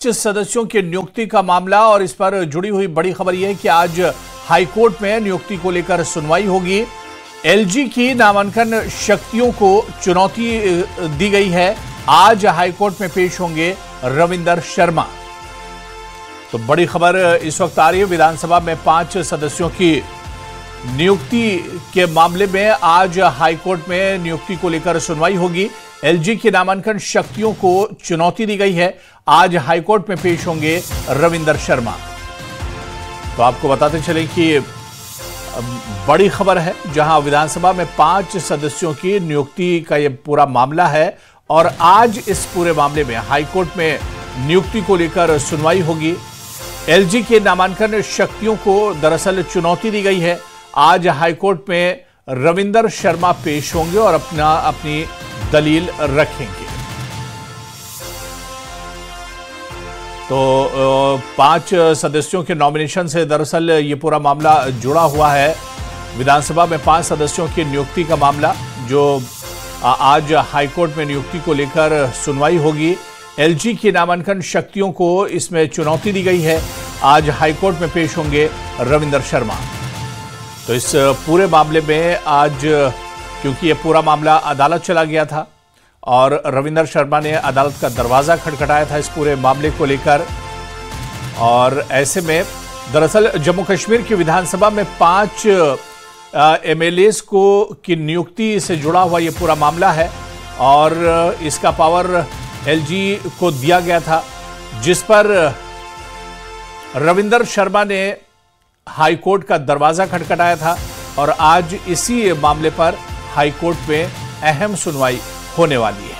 सदस्यों की नियुक्ति का मामला और इस पर जुड़ी हुई बड़ी खबर यह है कि आज हाईकोर्ट में नियुक्ति को लेकर सुनवाई होगी। एलजी की नामांकन शक्तियों को चुनौती दी गई है। आज हाईकोर्ट में पेश होंगे रविंदर शर्मा। तो बड़ी खबर इस वक्त आ रही है। विधानसभा में 5 सदस्यों की नियुक्ति के मामले में आज हाईकोर्ट में नियुक्ति को लेकर सुनवाई होगी। एलजी की नामांकन शक्तियों को चुनौती दी गई है। आज हाईकोर्ट में पेश होंगे रविंदर शर्मा। तो आपको बताते चले कि बड़ी खबर है, जहां विधानसभा में 5 सदस्यों की नियुक्ति का यह पूरा मामला है और आज इस पूरे मामले में हाईकोर्ट में नियुक्ति को लेकर सुनवाई होगी। एलजी के नामांकन शक्तियों को दरअसल चुनौती दी गई है। आज हाईकोर्ट में रविंदर शर्मा पेश होंगे और अपनी दलील रखेंगे। तो 5 सदस्यों के नॉमिनेशन से दरअसल ये पूरा मामला जुड़ा हुआ है। विधानसभा में 5 सदस्यों की नियुक्ति का मामला, जो आज हाईकोर्ट में नियुक्ति को लेकर सुनवाई होगी। एलजी की नामांकन शक्तियों को इसमें चुनौती दी गई है। आज हाईकोर्ट में पेश होंगे रविंदर शर्मा। तो इस पूरे मामले में आज, क्योंकि ये पूरा मामला अदालत चला गया था और रविंदर शर्मा ने अदालत का दरवाजा खटखटाया था इस पूरे मामले को लेकर, और ऐसे में दरअसल जम्मू कश्मीर की विधानसभा में 5 एमएलएस की नियुक्ति से जुड़ा हुआ ये पूरा मामला है और इसका पावर एलजी को दिया गया था, जिस पर रविंदर शर्मा ने हाईकोर्ट का दरवाजा खटखटाया था और आज इसी मामले पर हाईकोर्ट में अहम सुनवाई होने वाली है।